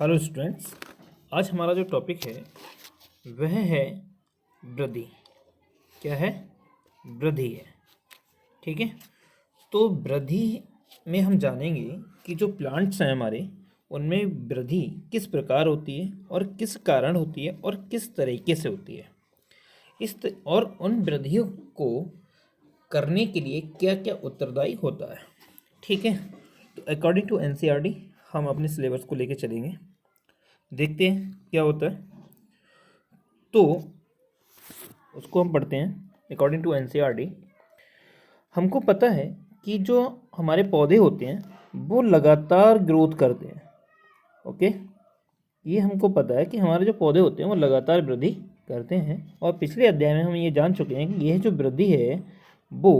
Hello students, आज हमारा जो टॉपिक है वह है वृद्धि। क्या है? वृद्धि है। ठीक है। तो वृद्धि में हम जानेंगे कि जो प्लांट्स हैं हमारे, उनमें वृद्धि किस प्रकार होती है और किस कारण होती है और किस तरीके से होती है। और उन वृद्धियों को करने के लिए क्या क्या उत्तरदायी होता है। ठीक है। तो अकॉर्डिंग टू एनसीईआरटी हम अपने सिलेबस को लेके चलेंगे। देखते हैं क्या होता है। तो उसको हम पढ़ते हैं। अकॉर्डिंग टू एनसीईआरटी हमको पता है कि जो हमारे पौधे होते हैं वो लगातार ग्रोथ करते हैं। ओके, ये हमको पता है कि हमारे जो पौधे होते हैं वो लगातार वृद्धि करते हैं। और पिछले अध्याय में हम ये जान चुके हैं कि यह जो वृद्धि है वो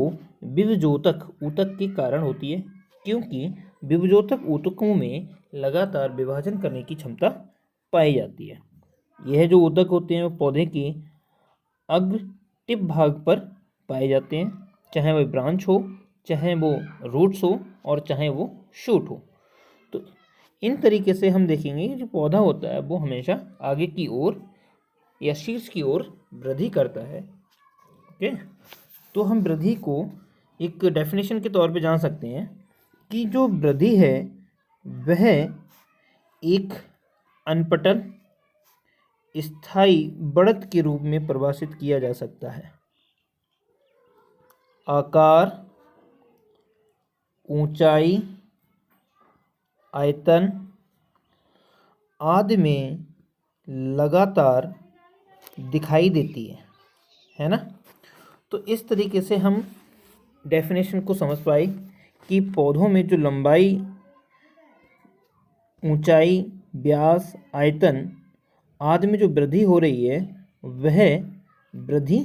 विभजोतक ऊतक के कारण होती है, क्योंकि विभजोतक ऊतकों में लगातार विभाजन करने की क्षमता पाई जाती है। यह जो ऊतक होते हैं वो पौधे के अग्र टिप भाग पर पाए जाते हैं, चाहे वह ब्रांच हो, चाहे वो रूट्स हो और चाहे वो शूट हो। तो इन तरीके से हम देखेंगे कि जो पौधा होता है वो हमेशा आगे की ओर या शीर्ष की ओर वृद्धि करता है। ओके, तो हम वृद्धि को एक डेफिनेशन के तौर पे जान सकते हैं कि जो वृद्धि है वह एक अनपटल स्थायी बढ़त के रूप में परिभाषित किया जा सकता है। आकार, ऊंचाई, आयतन आदि में लगातार दिखाई देती है ना। तो इस तरीके से हम डेफिनेशन को समझ पाए कि पौधों में जो लंबाई, ऊंचाई, व्यास, आयतन आदि में जो वृद्धि हो रही है वह वृद्धि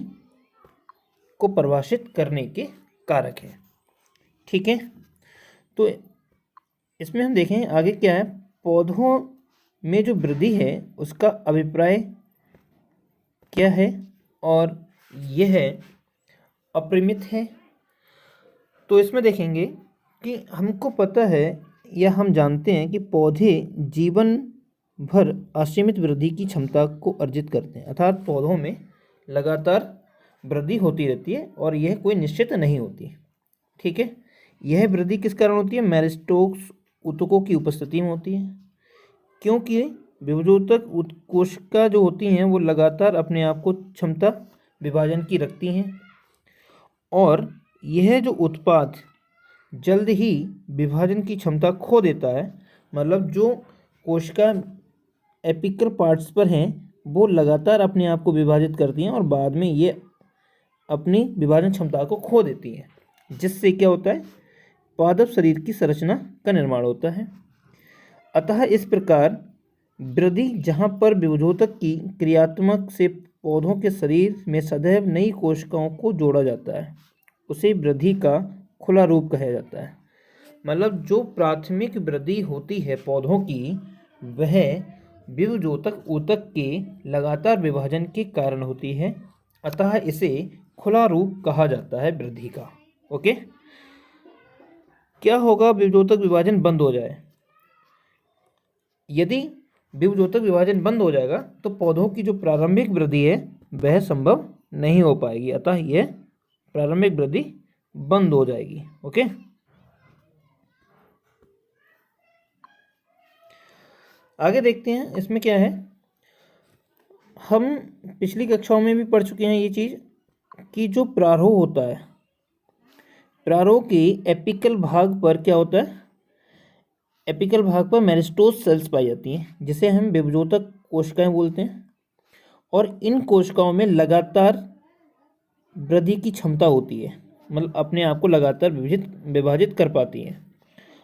को परिभाषित करने के कारक है। ठीक है। तो इसमें हम देखें आगे क्या है। पौधों में जो वृद्धि है उसका अभिप्राय क्या है और यह अपरिमित है। तो इसमें देखेंगे कि हमको पता है या हम जानते हैं कि पौधे जीवन भर असीमित वृद्धि की क्षमता को अर्जित करते हैं, अर्थात पौधों में लगातार वृद्धि होती रहती है और यह कोई निश्चित नहीं होती। ठीक है। यह वृद्धि किस कारण होती है? मेरिस्टेमस ऊतकों की उपस्थिति में होती है, क्योंकि विभजोतक कोशिका जो होती हैं वो लगातार अपने आप को क्षमता विभाजन की रखती हैं और यह जो उत्पाद जल्द ही विभाजन की क्षमता खो देता है, मतलब जो कोशिका एपिकल पार्ट्स पर हैं वो लगातार अपने आप को विभाजित करती हैं और बाद में ये अपनी विभाजन क्षमता को खो देती हैं, जिससे क्या होता है? पादप शरीर की संरचना का निर्माण होता है। अतः इस प्रकार वृद्धि जहाँ पर विभजोतक की क्रियात्मक से पौधों के शरीर में सदैव नई कोशिकाओं को जोड़ा जाता है, उसे वृद्धि का खुला रूप कहा जाता है। मतलब जो प्राथमिक वृद्धि होती है पौधों की वह विभजोतक ऊतक के लगातार विभाजन के कारण होती है, अतः इसे खुला रूप कहा जाता है वृद्धि का। ओके, क्या होगा विभजोतक विभाजन बंद हो जाए? यदि विभजोतक विभाजन बंद हो जाएगा तो पौधों की जो प्रारंभिक वृद्धि है वह संभव नहीं हो पाएगी, अतः यह प्रारंभिक वृद्धि बंद हो जाएगी। ओके, आगे देखते हैं इसमें क्या है। हम पिछली कक्षाओं में भी पढ़ चुके हैं ये चीज़ कि जो प्रारोह होता है, प्रारोह के एपिकल भाग पर क्या होता है? एपिकल भाग पर मेरिस्टेमस सेल्स पाई जाती हैं, जिसे हम विभजोतक कोशिकाएं बोलते हैं, और इन कोशिकाओं में लगातार वृद्धि की क्षमता होती है, मतलब अपने आप को लगातार विभाजित कर पाती हैं।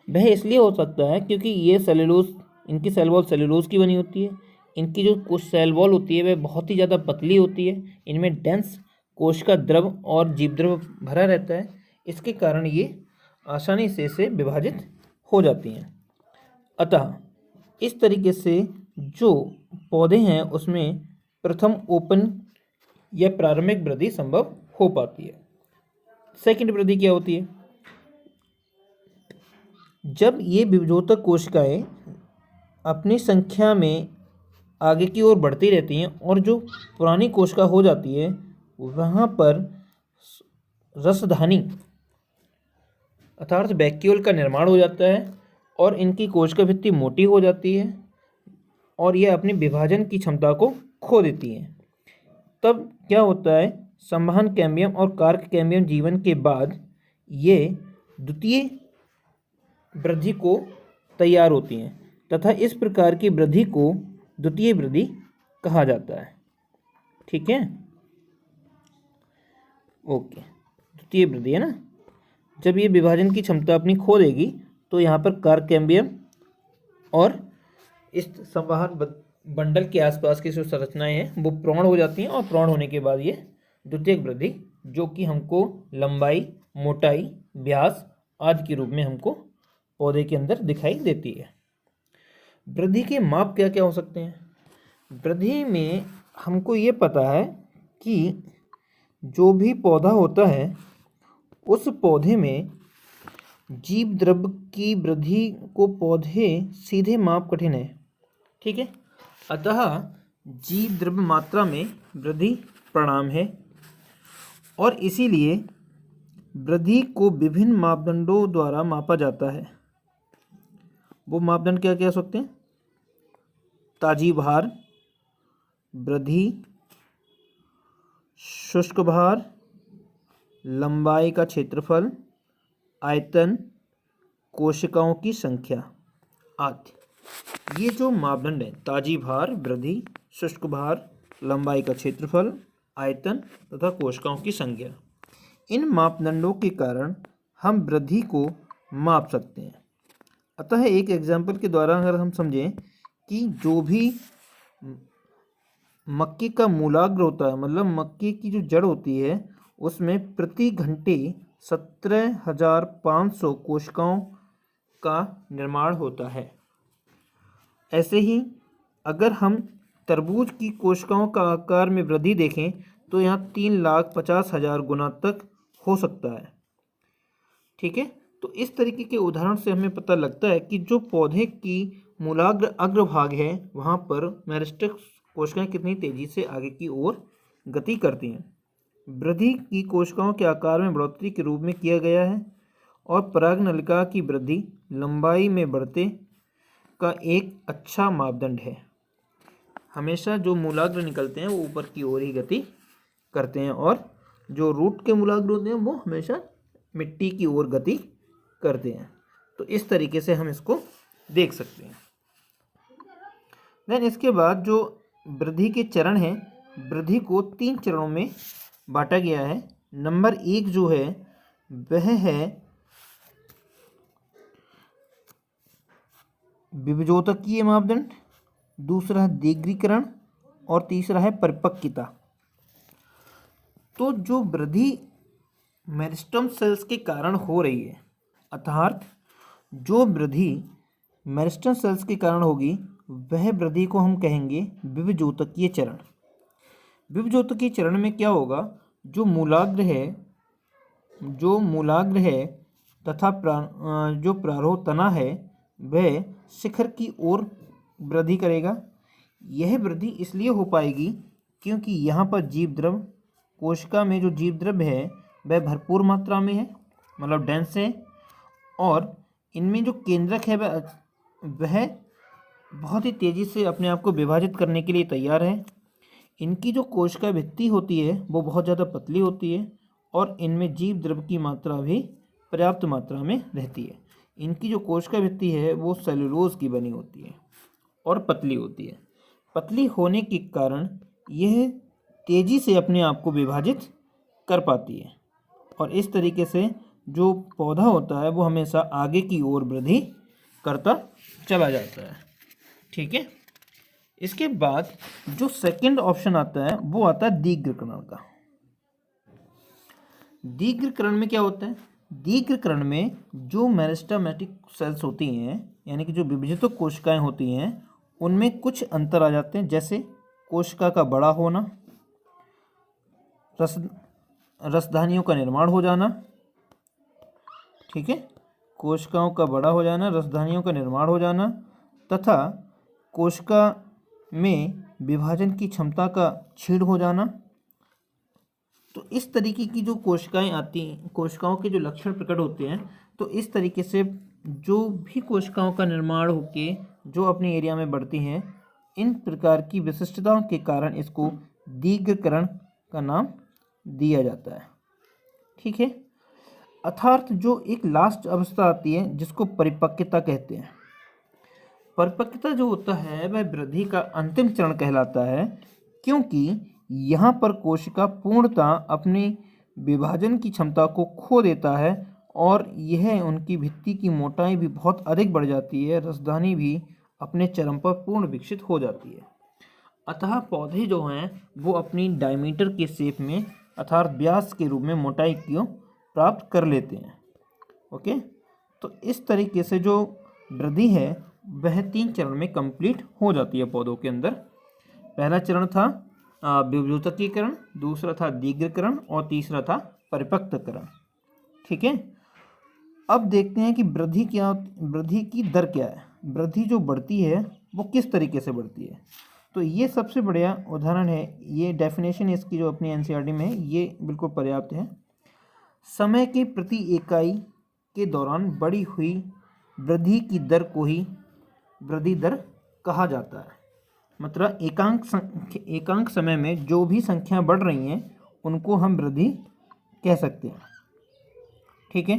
वह इसलिए हो सकता है क्योंकि ये सेलुलोज, इनकी सेल वॉल सेलुलोज की बनी होती है। इनकी जो कुछ सेल वॉल होती है वह बहुत ही ज़्यादा पतली होती है। इनमें डेंस कोशिका द्रव और जीवद्रव भरा रहता है, इसके कारण ये आसानी से इसे विभाजित हो जाती हैं। अतः इस तरीके से जो पौधे हैं उसमें प्रथम ओपन या प्रारंभिक वृद्धि संभव हो पाती है। सेकंड वृद्धि क्या होती है? जब ये विभजोतक कोशिकाएं अपनी संख्या में आगे की ओर बढ़ती रहती हैं और जो पुरानी कोशिका हो जाती है वहाँ पर रसधानी अर्थात वैक्यूल का निर्माण हो जाता है और इनकी कोशिका भित्ति मोटी हो जाती है और यह अपनी विभाजन की क्षमता को खो देती है। तब क्या होता है, संवहन कैम्बियम और कार्क कैम्बियम जीवन के बाद ये द्वितीय वृद्धि को तैयार होती हैं तथा इस प्रकार की वृद्धि को द्वितीय वृद्धि कहा जाता है। ठीक है, ओके, द्वितीय वृद्धि है ना। जब ये विभाजन की क्षमता अपनी खो देगी तो यहाँ पर कार्क कैम्बियम और इस संवहन बंडल के आसपास की जो संरचनाएं हैं वो प्रौढ़ हो जाती हैं और प्रौढ़ होने के बाद ये द्वितीयक वृद्धि जो कि हमको लंबाई, मोटाई, व्यास आदि के रूप में हमको पौधे के अंदर दिखाई देती है। वृद्धि के माप क्या क्या हो सकते हैं? वृद्धि में हमको ये पता है कि जो भी पौधा होता है उस पौधे में जीव द्रव्य की वृद्धि को पौधे सीधे माप कठिन है। ठीक है, अतः जीव द्रव्य मात्रा में वृद्धि परिणाम है और इसीलिए वृद्धि को विभिन्न मापदंडों द्वारा मापा जाता है। वो मापदंड क्या क्या हो सकते हैं? ताजी भार, वृद्धि, शुष्क भार, लंबाई का क्षेत्रफल, आयतन, कोशिकाओं की संख्या आदि। ये जो मापदंड हैं, ताजी भार, वृद्धि, शुष्क भार, लंबाई का क्षेत्रफल, आयतन तथा कोशिकाओं की संख्या, इन मापदंडों के कारण हम वृद्धि को माप सकते हैं। अतः एक एग्जाम्पल के द्वारा अगर हम समझें कि जो भी मक्के का मूलाग्र होता है, मतलब मक्के की जो जड़ होती है, उसमें प्रति घंटे 17,500 कोशिकाओं का निर्माण होता है। ऐसे ही अगर हम तरबूज की कोशिकाओं का आकार में वृद्धि देखें तो यहाँ 3,50,000 गुना तक हो सकता है। ठीक है, तो इस तरीके के उदाहरण से हमें पता लगता है कि जो पौधे की मूलाग्र अग्रभाग है वहाँ पर मेरिस्टेम कोशिकाएं कितनी तेजी से आगे की ओर गति करती हैं। वृद्धि की कोशिकाओं के आकार में बढ़ोतरी के रूप में किया गया है और परागनलिका की वृद्धि लंबाई में बढ़ते का एक अच्छा मापदंड है। हमेशा जो मूलाग्र निकलते हैं वो ऊपर की ओर ही गति करते हैं और जो रूट के मूलाग्र होते हैं वो हमेशा मिट्टी की ओर गति करते हैं। तो इस तरीके से हम इसको देख सकते हैं। देन इसके बाद जो वृद्धि के चरण हैं, वृद्धि को 3 चरणों में बांटा गया है। नंबर 1 जो है वह है विभजोतकीय मापदंड, दूसरा दीर्घीकरण और तीसरा है परिपक्वता। तो जो वृद्धि मेरिस्टेम सेल्स के कारण हो रही है, अर्थात जो वृद्धि मेरिस्टेम सेल्स के कारण होगी वह वृद्धि को हम कहेंगे विभजोतकीय चरण। विभजोतकीय चरण में क्या होगा, जो मूलाग्र है तथा जो प्रारोह तना है वह शिखर की ओर वृद्धि करेगा। यह वृद्धि इसलिए हो पाएगी क्योंकि यहाँ पर जीव द्रव्य, कोशिका में जो जीव द्रव्य है वह भरपूर मात्रा में है, मतलब डेंस है, और इनमें जो केंद्रक है वह बहुत ही तेज़ी से अपने आप को विभाजित करने के लिए तैयार है। इनकी जो कोशिका भित्ति होती है वो बहुत ज़्यादा पतली होती है और इनमें जीव द्रव्य की मात्रा भी पर्याप्त मात्रा में रहती है। इनकी जो कोशिका भित्ति है वो सेलुलोज की बनी होती है और पतली होती है। पतली होने के कारण यह तेज़ी से अपने आप को विभाजित कर पाती है और इस तरीके से जो पौधा होता है वो हमेशा आगे की ओर वृद्धि करता चला जाता है। ठीक है, इसके बाद जो सेकंड ऑप्शन आता है वो आता है दीर्घीकरण का। दीर्घीकरण में क्या होता है, दीर्घीकरण में जो मेरिस्टेमेटिक सेल्स होती हैं, यानी कि जो विभाजित कोशिकाएं होती हैं, उनमें कुछ अंतर आ जाते हैं, जैसे कोशिका का बड़ा होना, रसधानियों का निर्माण हो जाना। ठीक है, कोशिकाओं का बड़ा हो जाना, रसधानियों का निर्माण हो जाना तथा कोशिका में विभाजन की क्षमता का क्षीण हो जाना। तो इस तरीके की जो कोशिकाएं आती हैं, कोशिकाओं के जो लक्षण प्रकट होते हैं, तो इस तरीके से जो भी कोशिकाओं का निर्माण होके जो अपने एरिया में बढ़ती हैं, इन प्रकार की विशिष्टताओं के कारण इसको दीर्घकरण का नाम दिया जाता है। ठीक है। अर्थात जो एक लास्ट अवस्था आती है जिसको परिपक्वता कहते हैं। परिपक्वता जो होता है वह वृद्धि का अंतिम चरण कहलाता है, क्योंकि यहाँ पर कोशिका पूर्णतः अपनी विभाजन की क्षमता को खो देता है और यह उनकी भित्ति की मोटाई भी बहुत अधिक बढ़ जाती है, रसधानी भी अपने चरम पर पूर्ण विकसित हो जाती है। अतः पौधे जो हैं वो अपनी डायमीटर के शेप में अर्थात व्यास के रूप में मोटाई को प्राप्त कर लेते हैं। ओके, तो इस तरीके से जो वृद्धि है वह 3 चरण में कंप्लीट हो जाती है पौधों के अंदर। पहला चरण था विभुतकीकरण, दूसरा था दीर्घकरण और तीसरा था परिपक्वकरण। ठीक है। अब देखते हैं कि वृद्धि की दर क्या है। वृद्धि जो बढ़ती है वो किस तरीके से बढ़ती है। तो ये सबसे बढ़िया उदाहरण है, ये डेफिनेशन इसकी जो अपनी एनसीईआरटी में है ये बिल्कुल पर्याप्त है। समय के प्रति इकाई के दौरान बढ़ी हुई वृद्धि की दर को ही वृद्धि दर कहा जाता है। मतलब एकांक समय में जो भी संख्या बढ़ रही हैं उनको हम वृद्धि कह सकते हैं। ठीक है।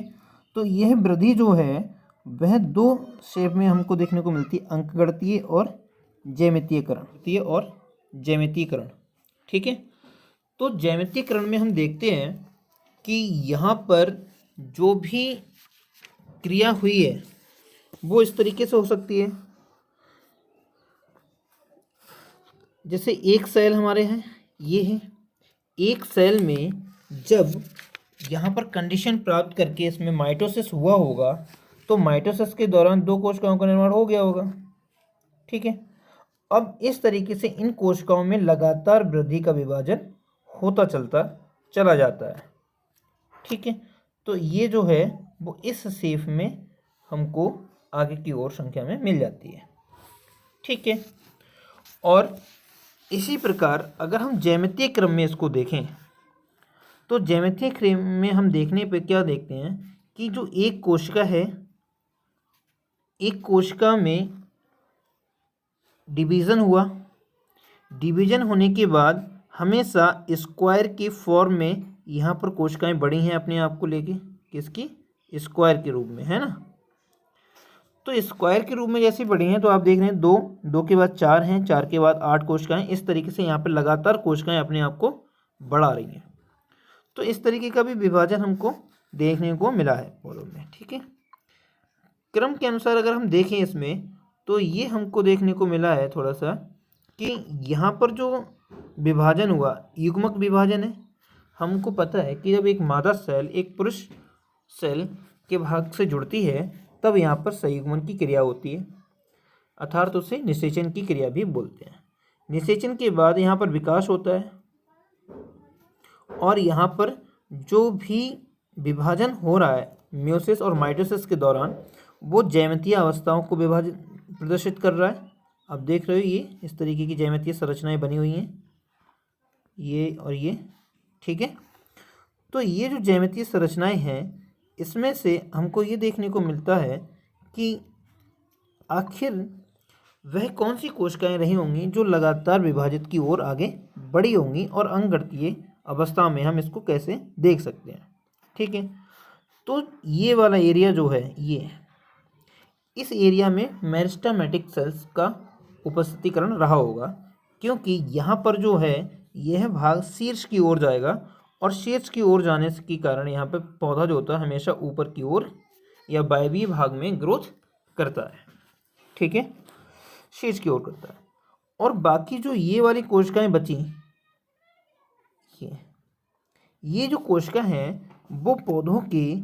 तो यह वृद्धि जो है वह 2 शेप में हमको देखने को मिलती है, अंकगणितीय और ज्यामितीयकरण। ठीक है। तो ज्यामितीयकरण में हम देखते हैं कि यहाँ पर जो भी क्रिया हुई है वो इस तरीके से हो सकती है। जैसे एक सेल हमारे हैं, ये है एक सेल में जब यहाँ पर कंडीशन प्राप्त करके इसमें माइटोसिस हुआ होगा तो माइटोसिस के दौरान 2 कोशिकाओं का निर्माण हो गया होगा। ठीक है। अब इस तरीके से इन कोशिकाओं में लगातार वृद्धि का विभाजन होता चलता चला जाता है। ठीक है। तो ये जो है वो इस शेप में हमको आगे की ओर संख्या में मिल जाती है। ठीक है। और इसी प्रकार अगर हम ज्यामितीय क्रम में इसको देखें तो ज्यामितीय क्रम में हम देखने पे क्या देखते हैं कि जो एक कोशिका है, एक कोशिका में डिवीज़न हुआ, डिवीज़न होने के बाद हमेशा स्क्वायर की फॉर्म में यहाँ पर कोशिकाएं बढ़ी हैं अपने आप को लेके, किसकी, स्क्वायर के रूप में, है ना। तो स्क्वायर के रूप में जैसे बढ़ी हैं तो आप देख रहे हैं 2 के बाद 4 हैं, 4 के बाद 8 कोशिकाएं, इस तरीके से यहाँ पर लगातार कोशिकाएं अपने आप को बढ़ा रही हैं। तो इस तरीके का भी विभाजन हमको देखने को मिला है पौधों में। ठीक है। क्रम के अनुसार अगर हम देखें इसमें तो ये हमको देखने को मिला है थोड़ा सा कि यहाँ पर जो विभाजन हुआ युग्मक विभाजन है। हमको पता है कि जब एक मादा सेल एक पुरुष सेल के भाग से जुड़ती है तब यहाँ पर संयुग्मन की क्रिया होती है, अर्थात उसे निषेचन की क्रिया भी बोलते हैं। निषेचन के बाद यहाँ पर विकास होता है और यहाँ पर जो भी विभाजन हो रहा है म्योसिस और माइटोसिस के दौरान वो ज्यामितीय अवस्थाओं को प्रदर्शित कर रहा है। आप देख रहे हो ये इस तरीके की ज्यामितीय संरचनाएं बनी हुई हैं, ये और ये। ठीक है। तो ये जो ज्यामितीय संरचनाएं हैं इसमें से हमको ये देखने को मिलता है कि आखिर वह कौन सी कोशिकाएं रही होंगी जो लगातार विभाजित की ओर आगे बढ़ी होंगी और अंकगणितीय अवस्था में हम इसको कैसे देख सकते हैं। ठीक है। तो ये वाला एरिया जो है ये, इस एरिया में मेरिस्टेमेटिक सेल्स का उपस्थितिकरण रहा होगा, क्योंकि यहाँ पर जो है यह भाग शीर्ष की ओर जाएगा और शीर्ष की ओर जाने के कारण यहाँ पे पौधा जो होता है हमेशा ऊपर की ओर या वायवीय भाग में ग्रोथ करता है। ठीक है। शीर्ष की ओर करता है। और बाकी जो ये वाली कोशिकाएं बची, ये जो कोशिका हैं वो पौधों की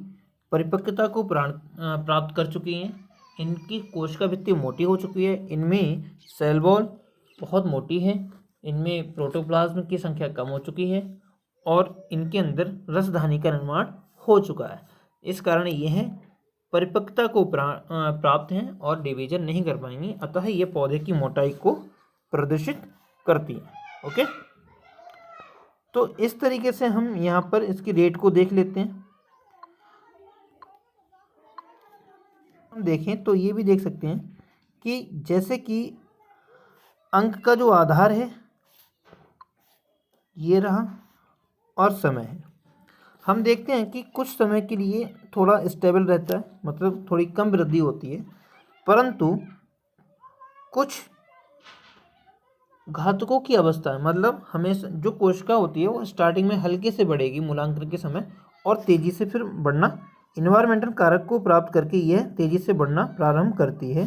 परिपक्वता को प्राप्त कर चुकी हैं। इनकी कोशिका भित्ति मोटी हो चुकी है, इनमें सेल वॉल बहुत मोटी है, इनमें प्रोटोप्लाज्म की संख्या कम हो चुकी है और इनके अंदर रसधानी का निर्माण हो चुका है। इस कारण यह परिपक्वता को प्राप्त हैं और डिवीजन नहीं कर पाएंगी, अतः ये पौधे की मोटाई को प्रदर्शित करती है। ओके, तो इस तरीके से हम यहाँ पर इसकी रेट को देख लेते हैं। हम देखें तो ये भी देख सकते हैं कि जैसे कि अंक का जो आधार है ये रहा और समय है। हम देखते हैं कि कुछ समय के लिए थोड़ा स्टेबल रहता है, मतलब थोड़ी कम वृद्धि होती है, परंतु कुछ घातकों की अवस्था है, मतलब हमेशा जो कोशिका होती है वो स्टार्टिंग में हल्के से बढ़ेगी मूलांकन के समय और तेजी से फिर बढ़ना, इन्वायरमेंटल कारक को प्राप्त करके यह तेजी से बढ़ना प्रारंभ करती है।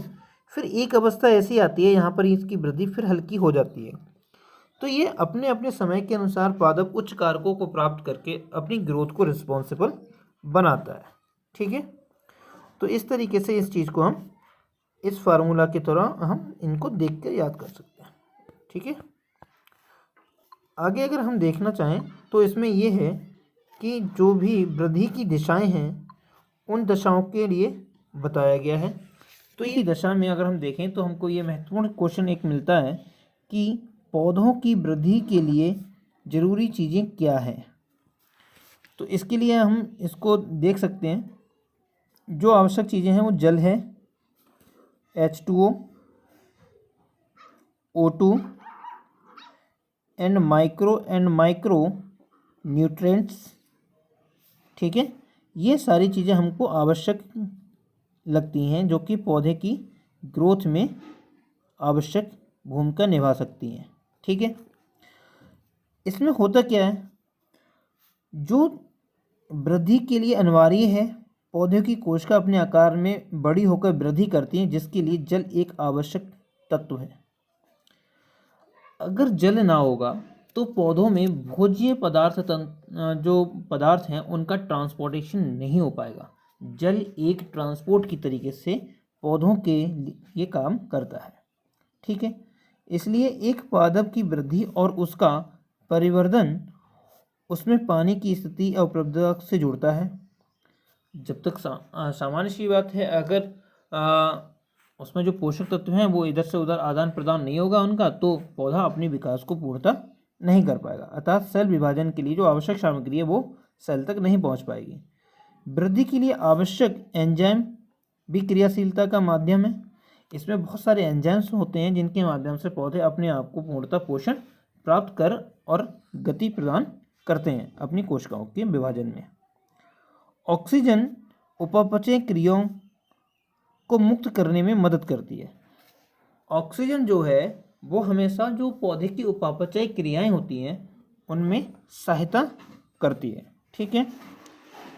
फिर एक अवस्था ऐसी आती है यहाँ पर इसकी वृद्धि फिर हल्की हो जाती है। तो ये अपने अपने समय के अनुसार पादप उच्च कारकों को प्राप्त करके अपनी ग्रोथ को रिस्पॉन्सिबल बनाता है। ठीक है, तो इस तरीके से इस चीज़ को हम इस फार्मूला के तरह हम इनको देख कर याद कर सकते हैं। ठीक है, आगे अगर हम देखना चाहें तो इसमें यह है कि जो भी वृद्धि की दिशाएं हैं उन दशाओं के लिए बताया गया है। तो ये दशा में अगर हम देखें तो हमको ये महत्वपूर्ण क्वेश्चन एक मिलता है कि पौधों की वृद्धि के लिए ज़रूरी चीज़ें क्या हैं। तो इसके लिए हम इसको देख सकते हैं, जो आवश्यक चीज़ें हैं वो जल है, H2O, O2 and micro nutrients. ठीक है, ये सारी चीज़ें हमको आवश्यक लगती हैं जो कि पौधे की ग्रोथ में आवश्यक भूमिका निभा सकती हैं। ठीक है, इसमें होता क्या है, जो वृद्धि के लिए अनिवार्य है, पौधे की कोशिका अपने आकार में बड़ी होकर वृद्धि करती है, जिसके लिए जल एक आवश्यक तत्व है। अगर जल ना होगा तो पौधों में भोज्य पदार्थ जो पदार्थ हैं उनका ट्रांसपोर्टेशन नहीं हो पाएगा। जल एक ट्रांसपोर्ट की तरीके से पौधों के लिए काम करता है। ठीक है, इसलिए एक पादप की वृद्धि और उसका परिवर्धन उसमें पानी की स्थिति और उपलब्धता से जुड़ता है। जब तक सामान्य सी बात है, अगर उसमें जो पोषक तत्व हैं वो इधर से उधर आदान प्रदान नहीं होगा उनका, तो पौधा अपने विकास को पूर्णतः नहीं कर पाएगा, अर्थात सेल विभाजन के लिए जो आवश्यक सामग्री है वो सेल तक नहीं पहुंच पाएगी। वृद्धि के लिए आवश्यक एंजाइम भी क्रियाशीलता का माध्यम है। इसमें बहुत सारे एंजाइम्स होते हैं जिनके माध्यम से पौधे अपने आप को पूर्णतः पोषण प्राप्त कर और गति प्रदान करते हैं अपनी कोशिकाओं के विभाजन में। ऑक्सीजन उपापचय क्रियाओं को मुक्त करने में मदद करती है। ऑक्सीजन जो है वो हमेशा जो पौधे की उपापचय क्रियाएं होती हैं उनमें सहायता करती है। ठीक है,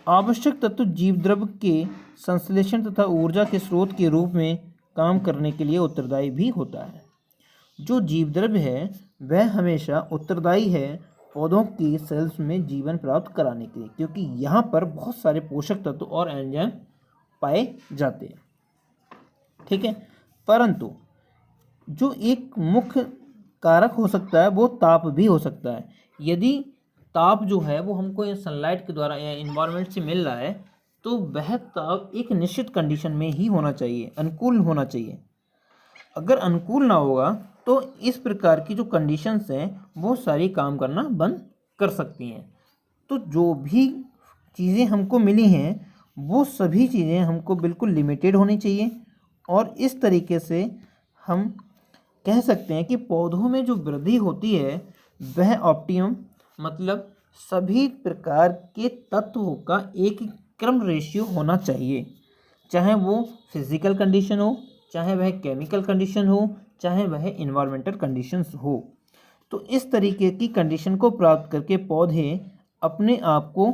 आवश्यक तत्व जीव द्रव्य के संश्लेषण तथा ऊर्जा के स्रोत के रूप में काम करने के लिए उत्तरदायी भी होता है। जो जीव द्रव्य है वह हमेशा उत्तरदायी है पौधों की सेल्स में जीवन प्राप्त कराने के लिए, क्योंकि यहाँ पर बहुत सारे पोषक तत्व और एंजाइम पाए जाते हैं। ठीक है, परंतु जो एक मुख्य कारक हो सकता है वो ताप भी हो सकता है। यदि ताप जो है वो हमको सनलाइट के द्वारा या इन्वायरमेंट से मिल रहा है तो वह ताप एक निश्चित कंडीशन में ही होना चाहिए, अनुकूल होना चाहिए। अगर अनुकूल ना होगा तो इस प्रकार की जो कंडीशंस हैं वो सारी काम करना बंद कर सकती हैं। तो जो भी चीज़ें हमको मिली हैं वो सभी चीज़ें हमको बिल्कुल लिमिटेड होनी चाहिए, और इस तरीके से हम कह सकते हैं कि पौधों में जो वृद्धि होती है वह ऑप्टिमम, मतलब सभी प्रकार के तत्वों का एक क्रम रेशियो होना चाहिए, चाहे वो फिजिकल कंडीशन हो, चाहे वह केमिकल कंडीशन हो, चाहे वह इन्वायरमेंटल कंडीशंस हो। तो इस तरीके की कंडीशन को प्राप्त करके पौधे अपने आप को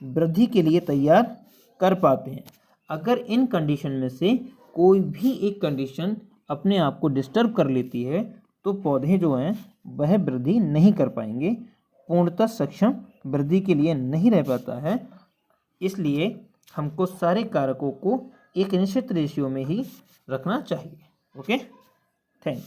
वृद्धि के लिए तैयार कर पाते हैं। अगर इन कंडीशन में से कोई भी एक कंडीशन अपने आप को डिस्टर्ब कर लेती है तो पौधे जो हैं वह वृद्धि नहीं कर पाएंगे, पूर्णतः सक्षम वृद्धि के लिए नहीं रह पाता है। इसलिए हमको सारे कारकों को एक निश्चित रेशियो में ही रखना चाहिए। Okay, thank you.